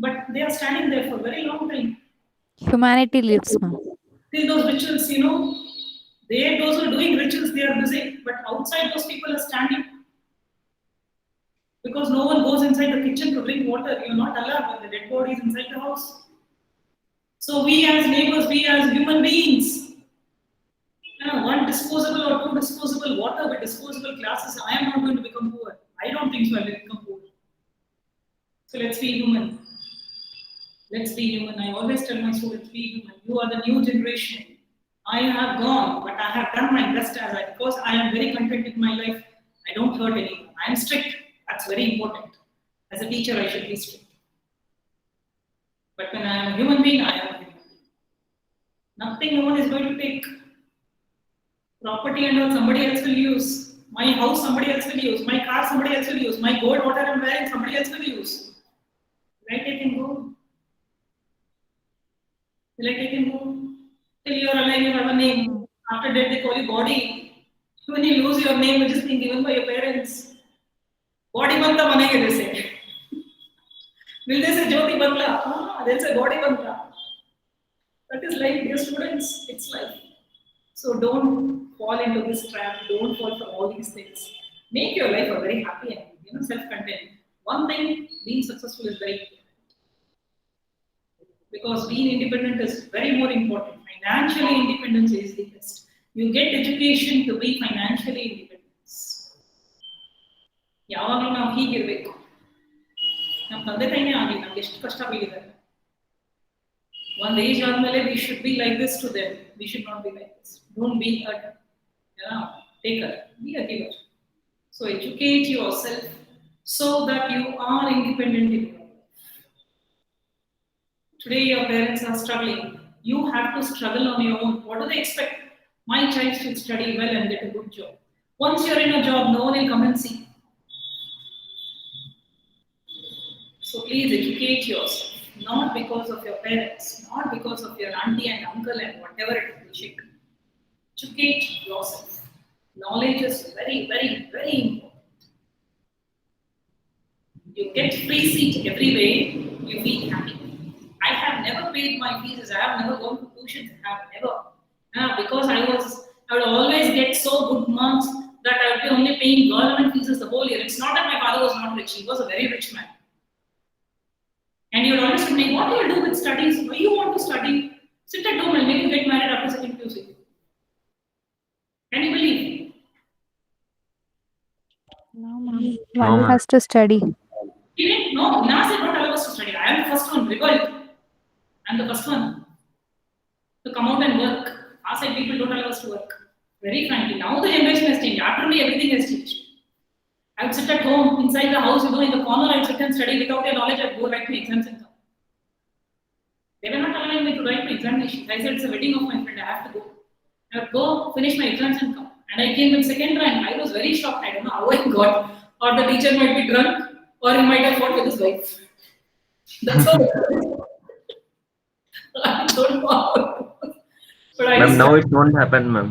But they are standing there for a very long time. Humanity lives, ma'am. Till those rituals, those who are doing rituals, they are busy. But outside, those people are standing. Because no one goes inside the kitchen to drink water. You're not allowed when the dead body is inside the house. So we as neighbors, we as human beings, one disposable or 2 disposable water with disposable glasses, I am not going to become poor. I don't think so I will become poor. So let's be human. Let's be human. I always tell my students, be human. You are the new generation. I have gone, but I have done my best because I am very content in my life. I don't hurt anyone. I am strict. That's very important. As a teacher, I should be strict. But when I am a human being, I am a human being. Nothing no one is going to take. Property and all somebody else will use. My house somebody else will use. My car somebody else will use. My gold, what I am wearing, somebody else will use. Will I take and go? Will I take and go? Till you are alive, you have a name. After death, they call you body. When you lose your name, which is being given by your parents. Body banta banenge, they say. Will they say Jyoti Bangla? They'll say body banta. That is life, dear students. It's life. So don't fall into this trap. Don't fall for all these things. Make your life a very happy and self-content. One thing, being successful is very important. Because being independent is very more important. Financially independence is the best. You get education to be financially independent. ಯಾವಾಗಲೂ ನಾವು ಹೀಗಿರ್ಬೇಕು. ನಮ್ಮ ತಂದೆ ತಾಯಿನೇ ಆಗಲಿ ನಮ್ಗೆ ಎಷ್ಟು ಕಷ್ಟ ಬೀಳಿದ್ದಾರೆ. One age ಆದ್ಮೇಲೆ we should be like this to them. We should not be like this. Don't be a taker. Be a giver. So educate yourself so that you are independent in your life. Today your parents are struggling. You have to struggle on your own. What do they expect? My child should study well and get a good job. Once you're in a job, no one will come and see. So please educate yourself. Not because of your parents, not because of your auntie and uncle and whatever it is. Educate yourself. Knowledge is very, very, very important. You get free seat everywhere, you feel happy. I have never paid my fees. I have never gone to tuition. I have never. Because I would always get so good marks that I would be only paying government fees the whole year. It's not that my father was not rich. He was a very rich man. And you would always tell me, what do you do with studies? Why you want to study? Sit at home and maybe get married after second PUC. Can you believe? No, ma'am. No, One ma'am. has to study. No, NASA don't allow us to study. I am the first one, revolt. I am the first one to come out and work. Outside people don't allow us to work. Very frankly, now the generation has changed. After me, everything has changed. I would sit at home, inside the house, in the corner, I would sit and study. Without your knowledge, I would go write my exams and come. They were not allowing me to write my examinations. I said, it's a wedding of my friend, I have to go. I would go, finish my exams and come. And I came in second rank. I was very shocked. I don't know how I got. or the teacher might be drunk, or he might have fought with his wife. That's all. I don't know how. But I Ma'am, now used it won't happen, ma'am.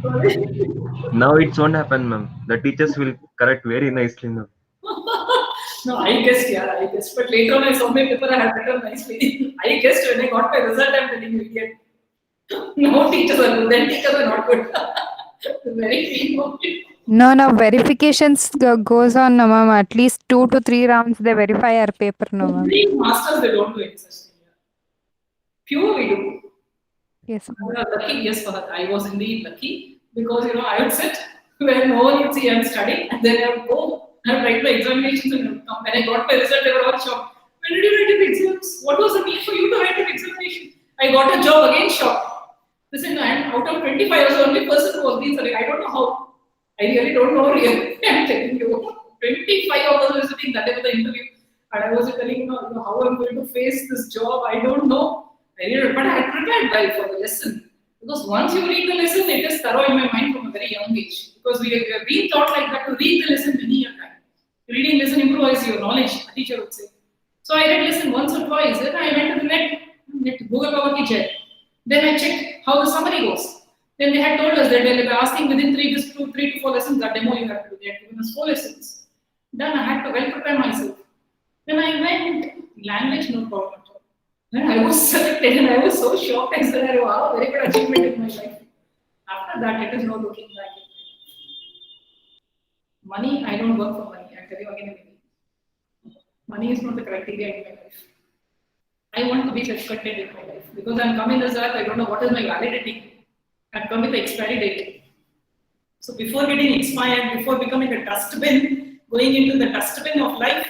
to- Now it won't happen, ma'am. The teachers will correct very nicely, ma'am. No, I guessed, yeah, I guessed. But later on, I saw my paper, I had written nicely. I guessed when I got my result, I'm telling you again. No teachers are good, then teachers are not good. Very few. No, verifications goes on, no, ma'am. At least 2 to 3 rounds they verify our paper, no, ma'am. Three masters, they don't do any such thing. Few we do. Yes, ma'am. We are lucky, yes, Fahad. I was indeed lucky because I would sit where no one would see I'm studying, and then I would go. I would write my examinations and I would come. When I got my result, they were all shocked. When did you write the exams? What was the need for you to write the examination? I got a job again, shocked. Listen, I'm out of 25, I was the only person who was being selected. I don't know how. I really don't know, really. I'm telling you. 25 of us were sitting that day for the interview. And I was telling how I'm going to face this job. I don't know. But I had prepared well for the lesson. Because once you read the lesson, it is thorough in my mind from a very young age. Because we have been taught like that to read the lesson many a time. Reading lesson improves your knowledge, a teacher would say. So I read lesson once or twice, then I went to the net Google Baba ki jai. Then I checked how the summary goes. Then they had told us that they were asking within 3 to 4 lessons, that demo you have to do. They had given us 4 lessons. Then I had to well prepare myself. Then I went, language, no problem. Then I was selected and I was so shocked. I said, wow, very good achievement in my life. After that, it is no looking back. Money, I don't work for money. I tell you again and again. Money is not the criteria in my life. I want to be respected in my life. Because I'm coming this earth, I don't know what is my validity. I've come with the expiry date. So before getting expired, before becoming a dustbin, going into the dustbin of life,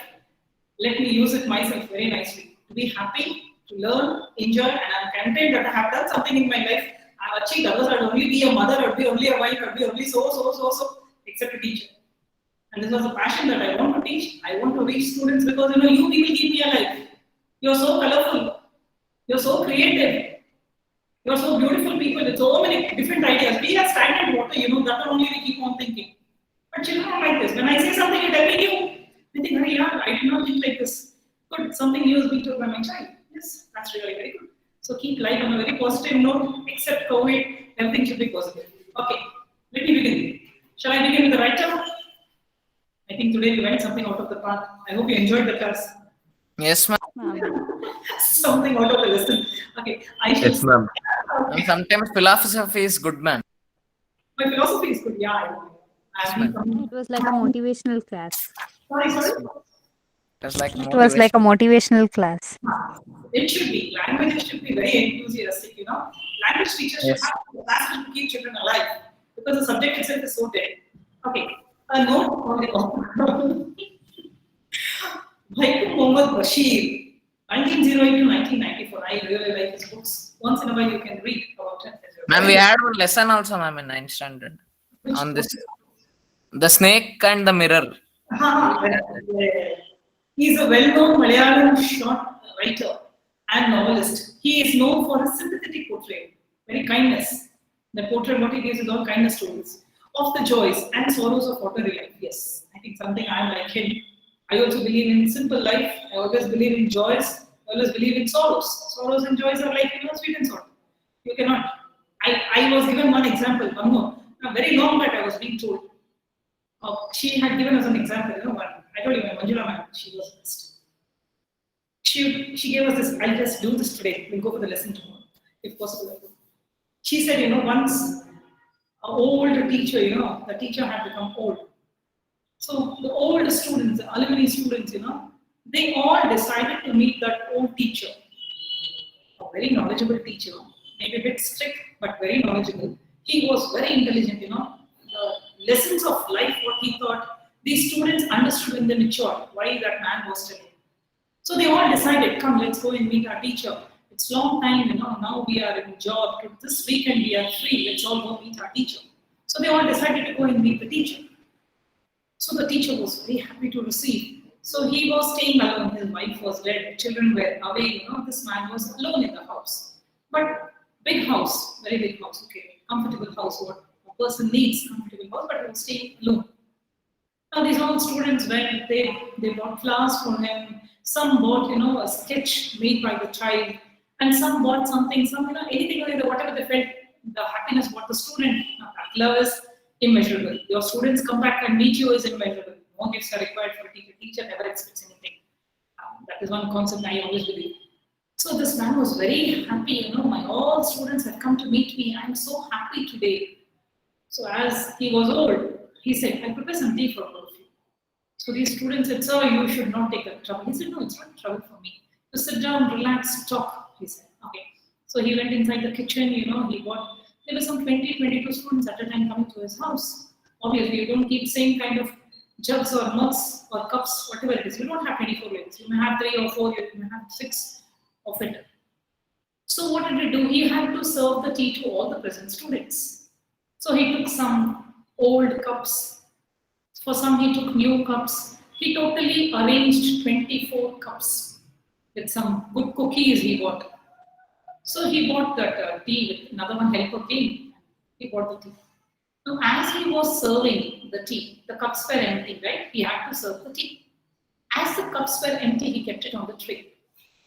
let me use it myself very nicely. To be happy, to learn, enjoy, and I'm content that I have done something in my life. I've achieved others. I'd only be a mother, I'd be only a wife, I'd be only so, except a teacher. And this was a passion that I want to teach. I want to reach students because you people keep me alive. You're so colorful. You're so creative. You're so beautiful people with so many different ideas. We are stagnant water, that only we keep on thinking. But children are like this. When I say something, you tell me new. They think, hey, yeah, I did not think like this. Good, something new is being told by my child. Yes, that's really very good. So keep life on a very positive note, except COVID, everything should be positive. Okay, let me begin. Shall I begin with the writer? I think today we went something out of the park. I hope you enjoyed the class. Yes, ma'am. Something out of the lesson. Okay, I should. Yes, ma'am. And sometimes philosophy is good, man. My philosophy is good. Yeah, I know. I've been coming. It was like a motivational class. Sorry. It was like a motivational class. It should be. Languages should be very enthusiastic, Language teachers Yes. should have the passion to keep children alive because the subject itself is so dead. Okay. A note on the Bhaiku Mohammad Bashir, 1908 to 1994. I really like his books. Once in a while you can read about it. Ma'am, we had one lesson also, ma'am, in 9th standard on this. The snake and the mirror. He is a well-known Malayalam short writer and novelist. He is known for his sympathetic portrayal, very kindness. The portrait, what he gives is all kindness stories of the joys and sorrows of ordinary life. Yes, I think something I am like him. I also believe in simple life. I always believe in joys. I always believe in sorrows. Sorrows and joys are like sweet and sour. You cannot. I was given one example, one more. Now, very long back I was being told. She had given us an example, one. I told you, Manjula ma'am, she was best. She gave us this, I'll just do this today. We'll go for the lesson tomorrow, if possible. She said, once an old teacher, the teacher had become old. So the old students, the alumni students, they all decided to meet that old teacher. A very knowledgeable teacher, maybe a bit strict, but very knowledgeable. He was very intelligent, the lessons of life, what he thought, these students understood when they matured why that man was telling. So they all decided, come, let's go and meet our teacher. It's long time, now we are in job. This weekend we are free, let's all go meet our teacher. So they all decided to go and meet the teacher. So the teacher was very happy to receive. So he was staying alone, his wife was dead, children were away, this man was alone in the house. But big house, very big house, okay, comfortable house, what a person needs, comfortable house, but he was staying alone. Now these all students went, they bought flowers for him. Some bought, a sketch made by the child, and some bought something, anything like that, whatever they felt, the happiness what the student, that love is immeasurable. Your students come back and meet you is immeasurable. No gifts are required for a teacher. Teacher never expects anything. That is one concept I always believe. So this man was very happy, my all students have come to meet me. I'm so happy today. So as he was old, he said, I'll prepare some tea for all of you. So these students said, sir, you should not take that trouble. He said, no, it's not trouble for me. To sit down, relax, talk, he said. Okay. So he went inside the kitchen, he got, there were some 20, 22 students at a time coming to his house. Obviously, you don't keep same kind of jugs or mugs or cups, whatever it is. You don't have 24 ladies. You may have 3 or 4, you may have 6 of it. So what did he do? He had to serve the tea to all the present students. So he took some old cups. For some, he took new cups. He totally arranged 24 cups with some good cookies he bought. So he bought that tea with another one helper came. He bought the tea. Now, as he was serving the tea, the cups were empty, right? He had to serve the tea. As the cups were empty, he kept it on the tray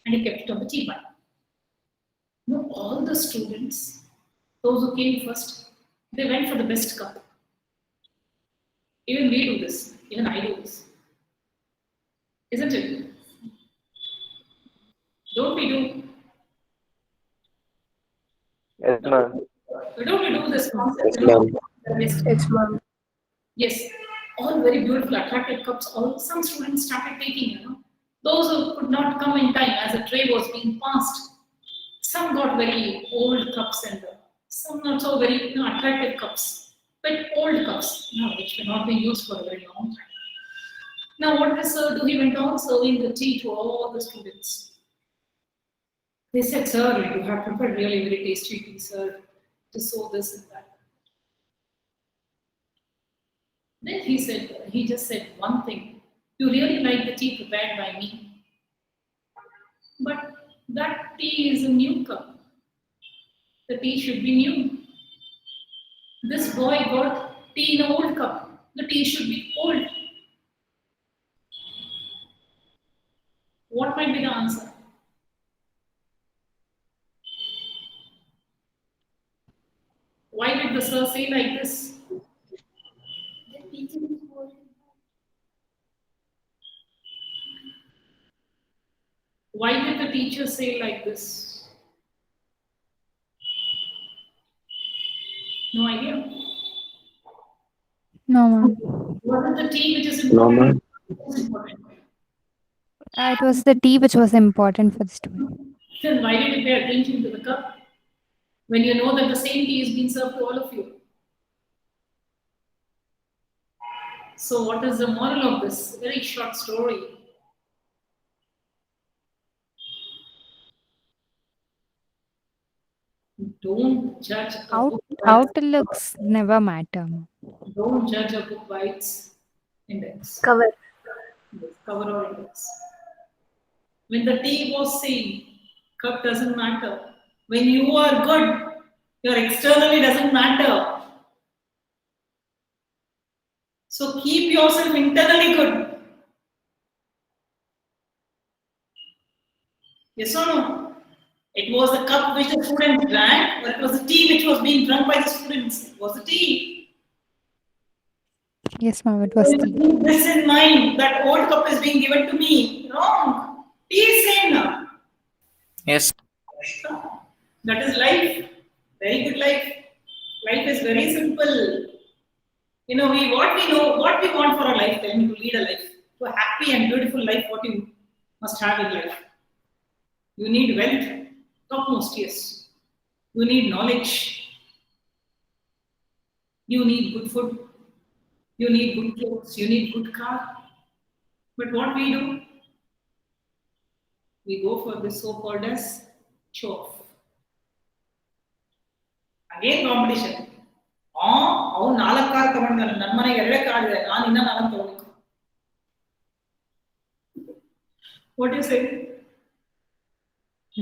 and he kept it on the tea bag. Now, all the students, those who came first, they went for the best cup. Even we do this. Even I do this. Isn't it? Don't we do? Yes, ma'am. Don't we do this concept? Yes, ma'am. Yes, ma'am. Yes, all very beautiful, attractive cups. Some students started taking, those who could not come in time as the tray was being passed. Some got very old cups and some not so very attractive cups, but old cups, which were not being used for a very long time. Now, what did Sir do? He went on serving the tea to all the students. They said, sir, you have prepared really very tasty tea, sir, to sow this and that. Then he just said one thing. You really like the tea prepared by me. But that tea is a new cup. The tea should be new. This boy got tea in an old cup. The tea should be old. What might be the answer? Why did the sir say like this? Why did the teacher say like this? No idea. No, ma'am. Wasn't the tea which is No, important? ma'am. It was the tea which was important for the student. Then why did you pay attention to the cup? When you know that the same tea is being served to all of you. So what is the moral of this very short story? Don't judge a book by Outlooks never matter. don't judge a book by its index. Cover. Cover or index. When the tea was seen, cup doesn't matter. When you are good, your externally doesn't matter. So keep yourself internally good. Yes or no? It was the cup which the students drank, or it was the tea which was being drunk by the students. It was the tea. Yes, ma'am, it was tea. Keep this in mind, that old cup is being given to me. Wrong. Tea is same now. Yes. That is life. Very good life. Life is very simple. What we know, what we want for our life, tell me, to lead a life, to a happy and beautiful life, what you must have in life. You need wealth, topmost, yes. You need knowledge. You need good food. You need good clothes. You need good car. But what we do? We go for this so-called as show off. Again competition. ಅವನು 4 car ತಗೊಂಡಲ್ಲ, ನನ್ನ ಮನೆಗೆ 2 car ಇದೆ, ನಾನು ಇನ್ನ 4 ತಗೋಬೇಕು. What do you say?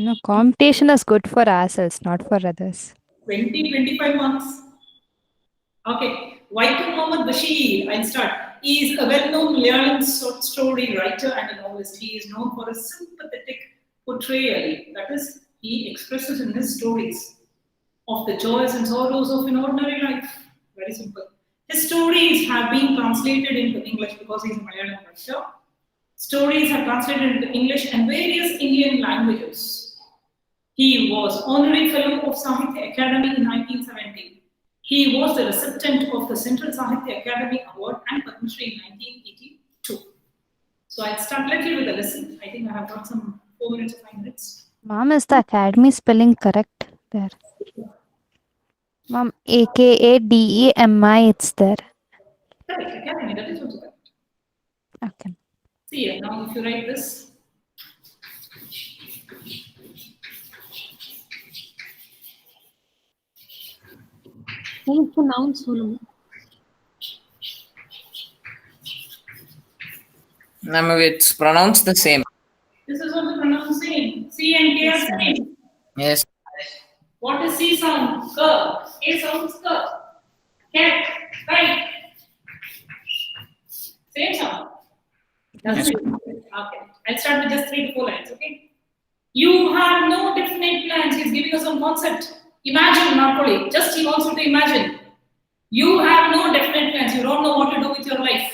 No, competition is good for ourselves, not for others. 20, 25 marks. Okay. Waikum Mohammed Bashir, I'll start. he is a well-known Malayalam short story writer and a novelist. He is known for a sympathetic portrayal. That is, he expresses in his stories of the joys and sorrows of an ordinary life. Very simple. His stories have been translated into English because he is a Malayalam writer. Stories are translated into English and various Indian languages. He was Honorary Fellow of Sahitya Academy in 1970. He was the recipient of the Central Sahitya Academy Award and Padma Shri in 1982. So I'll start little with the lesson. I think I have got some 4 minutes or 5 minutes. Mom, is the academy spelling correct there? Mom, AKADEMI, it's there. Correct, Academy, that is also correct. Okay. See here, now if you write this, How to pronounce Sonu? It's pronounced the same. this is also pronounced same. C and K are same. Yes. What is C sound? K. A sounds K. Cat, kite. Same sound. Doesn't it? Okay. I'll start with just 3 to 4 lines, okay? You have no definite plans. He's giving us some concept. Imagine, Napoli. Just he wants you to imagine. You have no definite plans. You don't know what to do with your life.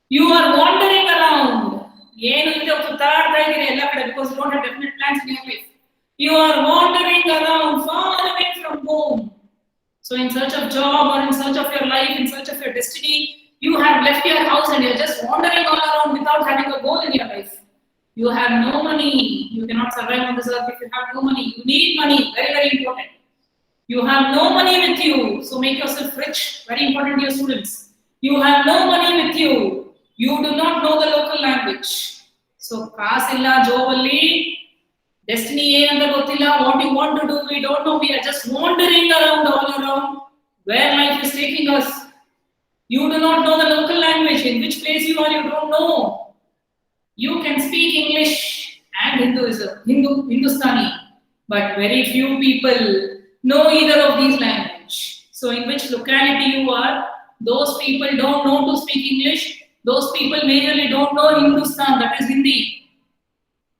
You are wandering around. Because you don't have definite plans in your life. You are wandering around far away from home. So in search of job or in search of your life, in search of your destiny, you have left your house and you're just wandering all around without having a goal in your life. You have no money. You cannot survive on this earth if you have no money. You need money. Very, very important. You have no money with you. So make yourself rich. Very important to your students. You have no money with you. You do not know the local language. So Kasilla, Jovalli, destiny and the Gotilla, what you want to do, we don't know. We are just wandering around all around where life is taking us. You do not know the local language. In which place you are, you don't know. You can speak English and Hindustani, but very few people know either of these languages. So in which locality you are, those people don't know to speak English. Those people majorly don't know Hindustan, that is Hindi.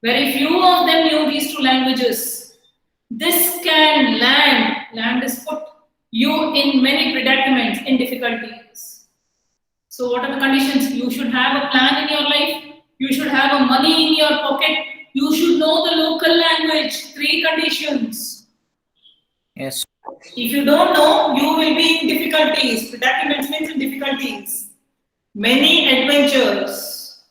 Very few of them knew these 2 languages. This can land is put you in many predicaments, in difficulties. So what are the conditions? You should have a plan in your life. You should have a money in your pocket. You should know the local language. 3 conditions. Yes. If you don't know, you will be in difficulties. Predicaments means in difficulties. Many adventures.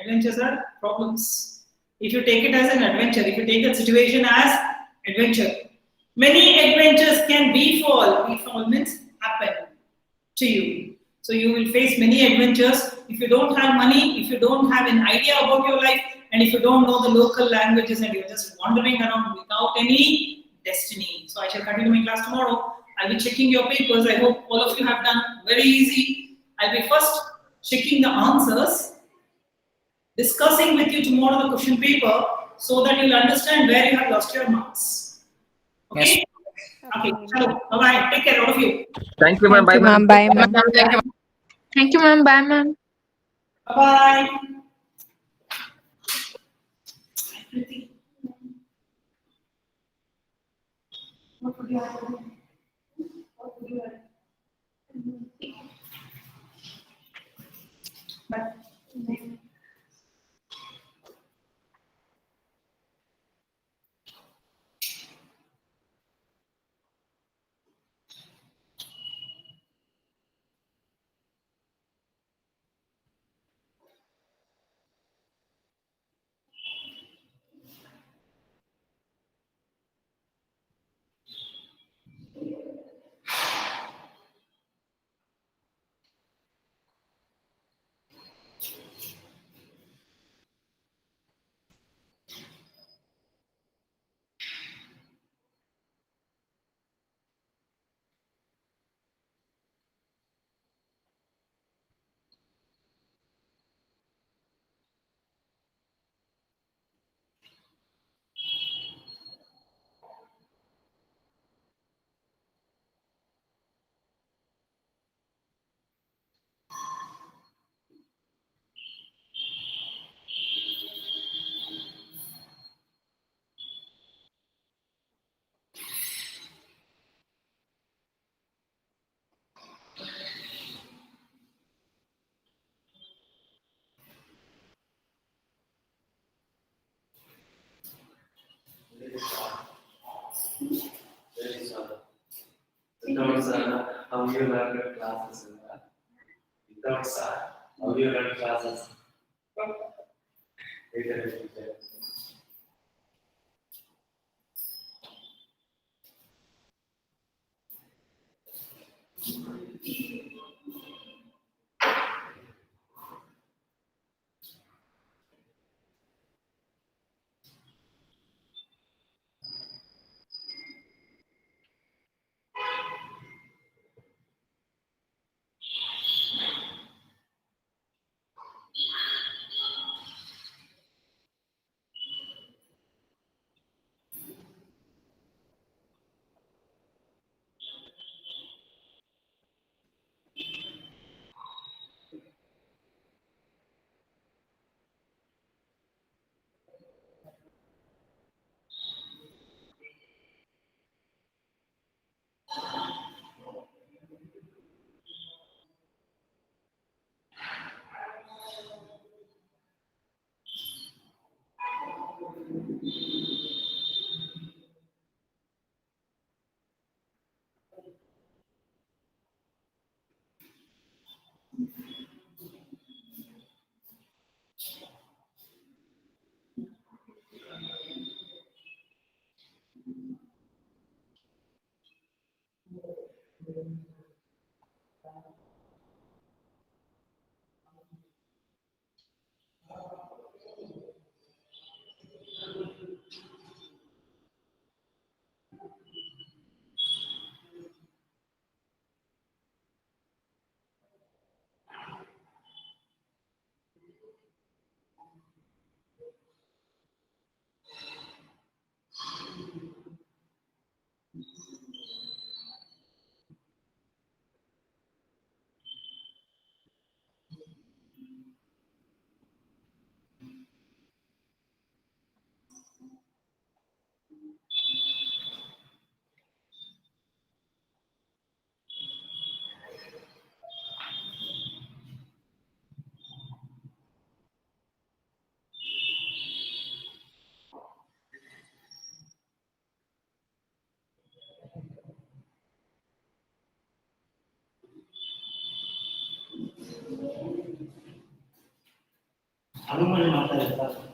Adventures are problems. If you take it as an adventure, if you take a situation as adventure, many adventures can befall. Befall means happen to you. So you will face many adventures if you don't have money, if you don't have an idea about your life, and if you don't know the local languages and you're just wandering around without any destiny. So I shall continue my class tomorrow. I'll be checking your papers. I hope all of you have done very easy. I'll be first checking the answers, discussing with you tomorrow the question paper so that you'll understand where you have lost your marks. Okay? Okay. Chalo. Bye-bye. Take care, all of you. Thank you, ma'am. Thank Bye, you, ma'am. ma'am. Bye, ma'am. Thank you, ma'am. Bye, ma'am. Bye-bye. What would you have? What would you have? But Without sir, how you learn your classes? Without sir, how you learn classes? Hanuman Mata